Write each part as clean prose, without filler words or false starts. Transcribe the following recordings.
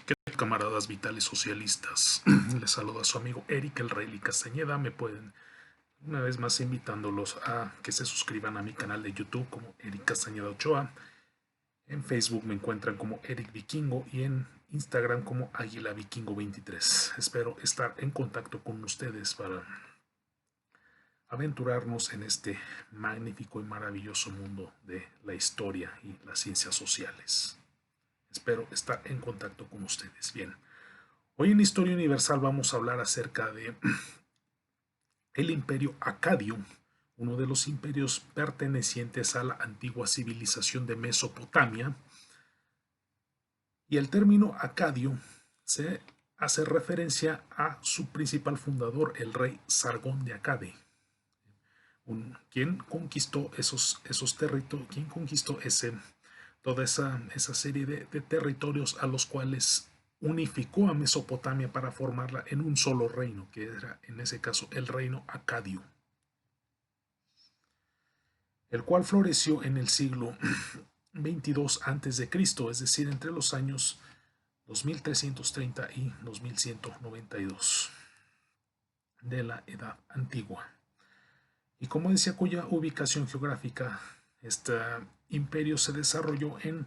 ¿Qué tal, camaradas vitales socialistas? Les saluda a su amigo Eric el Rey Castañeda. Me pueden, una vez más, invitándolos a que se suscriban a mi canal de YouTube como Eric Castañeda Ochoa. En Facebook me encuentran como Eric Vikingo y en Instagram como Águila Vikingo 23. Espero estar en contacto con ustedes para aventurarnos en este magnífico y maravilloso mundo de la historia y las ciencias sociales. Espero estar en contacto con ustedes. Bien. Hoy en Historia Universal vamos a hablar acerca de el imperio acadio, uno de los imperios pertenecientes a la antigua civilización de Mesopotamia. Y el término acadio se hace referencia a su principal fundador, el rey Sargón de Acade, quien conquistó esos territorios, quien conquistó toda esa serie de territorios a los cuales unificó a Mesopotamia para formarla en un solo reino, que era en ese caso el reino acadio, el cual floreció en el siglo 22 a.C., es decir, entre los años 2330 y 2192 de la Edad Antigua. Y como decía, cuya ubicación geográfica, este imperio se desarrolló en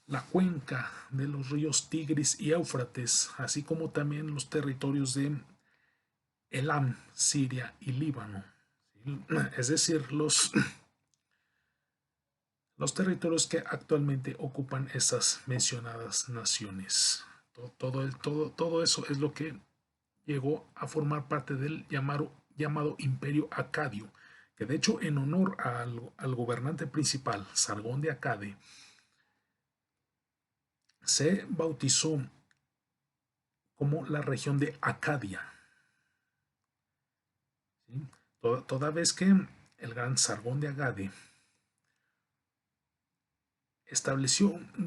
la cuenca de los ríos Tigris y Éufrates, así como también los territorios de Elam, Siria y Líbano. Es decir, los territorios que actualmente ocupan esas mencionadas naciones. Todo eso es lo que llegó a formar parte del llamado Imperio Acadio, que de hecho, en honor al gobernante principal, Sargón de Acade, se bautizó como la región de Acadia. ¿Sí? Toda vez que el gran Sargón de Acade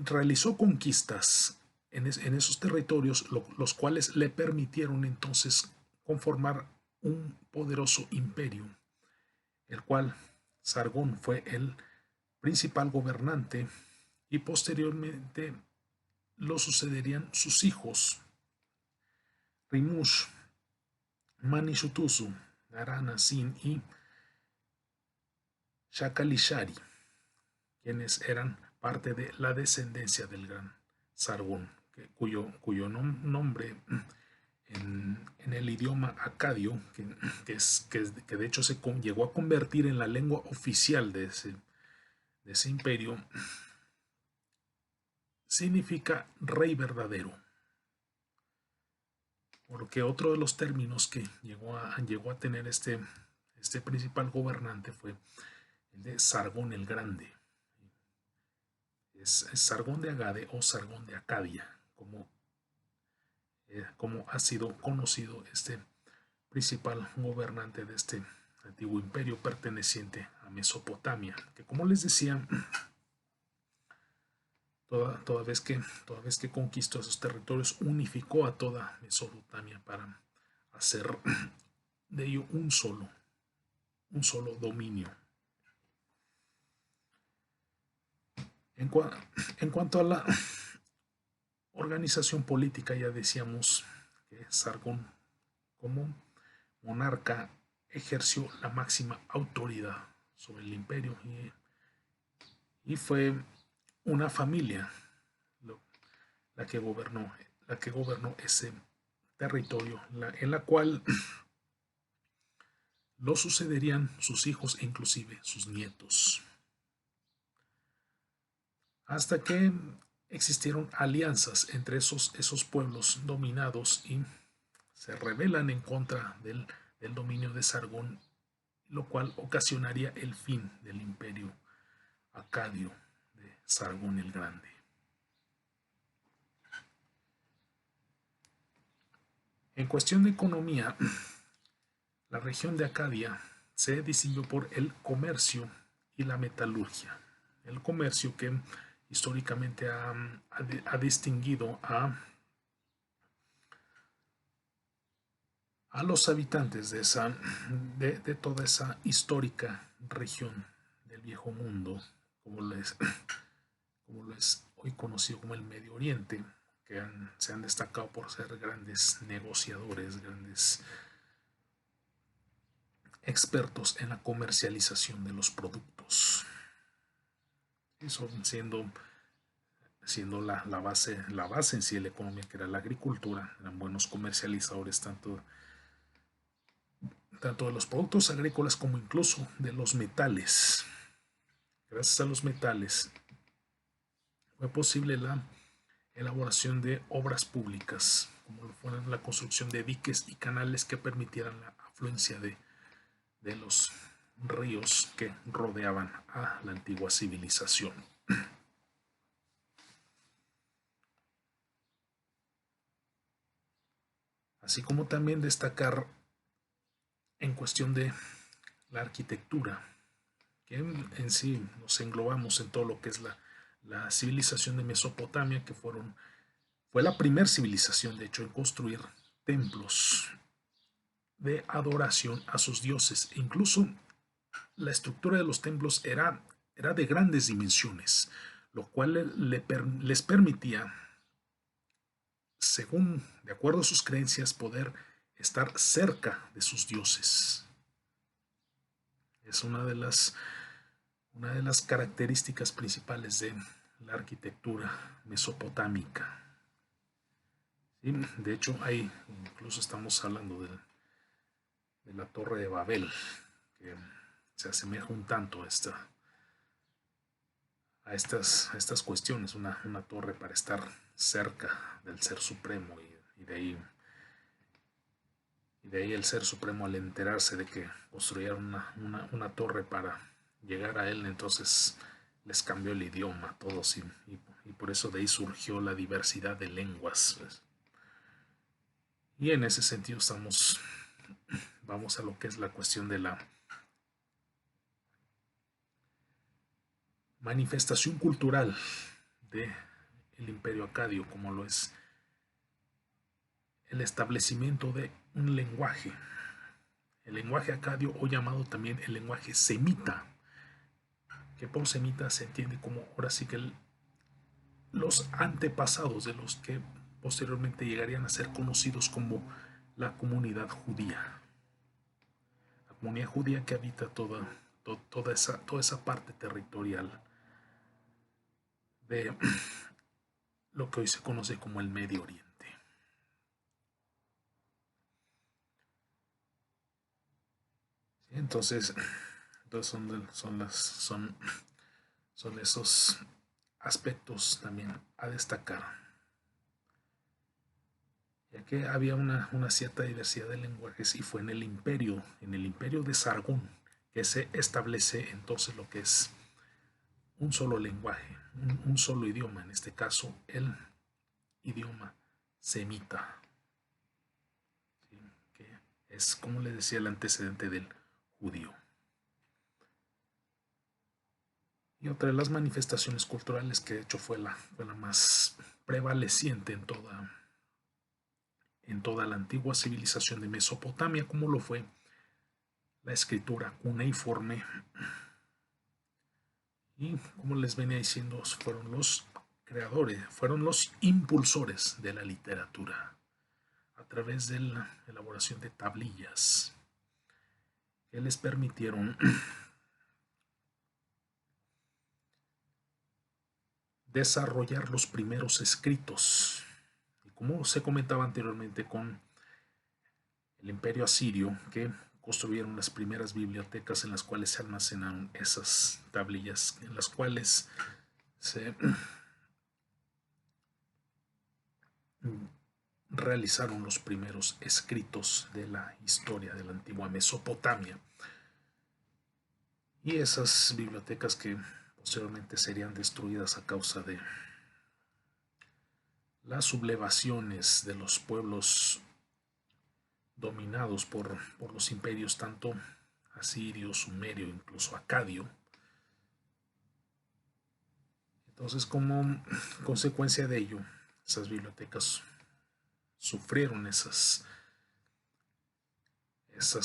realizó conquistas en esos territorios, los cuales le permitieron entonces conformar un poderoso imperio, el cual Sargón fue el principal gobernante y posteriormente lo sucederían sus hijos Rimush, Manishtusu, Narana Sin y Shakalishari, quienes eran parte de la descendencia del gran Sargón, cuyo nombre en el idioma acadio, que de hecho se llegó a convertir en la lengua oficial de ese imperio, significa rey verdadero. Porque otro de los términos que llegó a tener este principal gobernante fue el de Sargón el Grande. Es Sargón de Agade o Sargón de Acadia, como ha sido conocido este principal gobernante de este antiguo imperio perteneciente a Mesopotamia, que, como les decía, toda vez que conquistó esos territorios, unificó a toda Mesopotamia para hacer de ello un solo dominio. En cuanto a la organización política, ya decíamos que Sargón, como monarca, ejerció la máxima autoridad sobre el imperio y fue una familia la que gobernó ese territorio, en la cual lo sucederían sus hijos e inclusive sus nietos. Hasta que existieron alianzas entre esos pueblos dominados y se rebelan en contra del dominio de Sargón, lo cual ocasionaría el fin del imperio acadio de Sargón el Grande. En cuestión de economía, la región de Acadia se distinguió por el comercio y la metalurgia. El comercio que históricamente ha distinguido a los habitantes de toda esa histórica región del Viejo Mundo, como lo es hoy conocido como el Medio Oriente, se han destacado por ser grandes negociadores, grandes expertos en la comercialización de los productos. Eso siendo la base en sí de la economía, que era la agricultura. Eran buenos comercializadores tanto de los productos agrícolas como incluso de los metales. Gracias a los metales fue posible la elaboración de obras públicas, como fueron la construcción de diques y canales que permitieran la afluencia de los ríos que rodeaban a la antigua civilización. Así como también destacar en cuestión de la arquitectura, que en sí nos englobamos en todo lo que es la civilización de Mesopotamia, que fue la primera civilización, de hecho, en construir templos de adoración a sus dioses. E incluso la estructura de los templos era de grandes dimensiones, lo cual les permitía, según, de acuerdo a sus creencias, poder estar cerca de sus dioses. Es una de las características principales de la arquitectura mesopotámica. ¿Sí? De hecho, ahí incluso estamos hablando de la Torre de Babel, que se asemeja un tanto a estas cuestiones, una torre para estar cerca del Ser Supremo, y de ahí el Ser Supremo, al enterarse de que construyeron una torre para llegar a él, entonces les cambió el idioma a todos, y por eso de ahí surgió la diversidad de lenguas, pues. Y en ese sentido vamos a lo que es la cuestión de la manifestación cultural del Imperio Acadio, como lo es el establecimiento de un lenguaje. El lenguaje acadio, o llamado también el lenguaje semita, que por semita se entiende como, ahora sí que los antepasados de los que posteriormente llegarían a ser conocidos como la comunidad judía. La comunidad judía que habita toda esa parte territorial de lo que hoy se conoce como el Medio Oriente. Entonces son esos aspectos también a destacar, ya que había una cierta diversidad de lenguajes, y fue en el imperio de Sargón, que se establece entonces lo que es un solo lenguaje, un solo idioma, en este caso el idioma semita, ¿sí? Que es, como les decía, el antecedente del judío. Y otra de las manifestaciones culturales, que de hecho fue la más prevaleciente en toda la antigua civilización de Mesopotamia, como lo fue la escritura cuneiforme. Y como les venía diciendo, fueron los creadores, fueron los impulsores de la literatura a través de la elaboración de tablillas que les permitieron desarrollar los primeros escritos. Y como se comentaba anteriormente, con el Imperio Asirio, que construyeron las primeras bibliotecas en las cuales se almacenaron esas tablillas, en las cuales se realizaron los primeros escritos de la historia de la antigua Mesopotamia. Y esas bibliotecas, que posteriormente serían destruidas a causa de las sublevaciones de los pueblos dominados por los imperios, tanto asirio, sumerio, incluso acadio. Entonces, como consecuencia de ello, esas bibliotecas sufrieron esas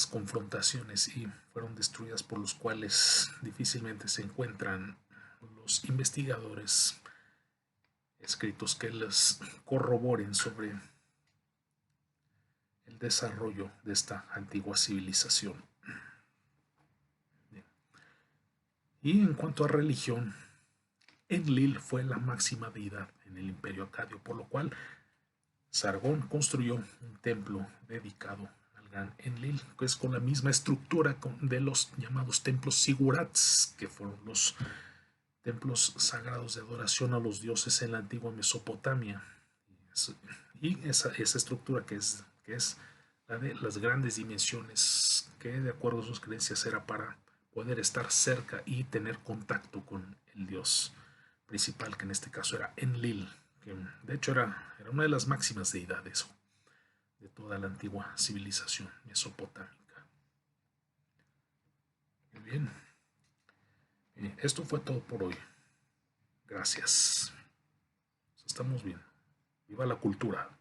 confrontaciones y fueron destruidas, por los cuales difícilmente se encuentran los investigadores escritos que les corroboren sobre el desarrollo de esta antigua civilización. Y en cuanto a religión, Enlil fue la máxima deidad en el imperio acadio, por lo cual Sargón construyó un templo dedicado al gran Enlil, que es con la misma estructura de los llamados templos sigurats, que fueron los templos sagrados de adoración a los dioses en la antigua Mesopotamia. Y esa estructura que es la de las grandes dimensiones, que de acuerdo a sus creencias era para poder estar cerca y tener contacto con el dios principal, que en este caso era Enlil, que de hecho era una de las máximas deidades de toda la antigua civilización mesopotámica. Muy bien, esto fue todo por hoy. Gracias. Nos estamos viendo. Viva la cultura.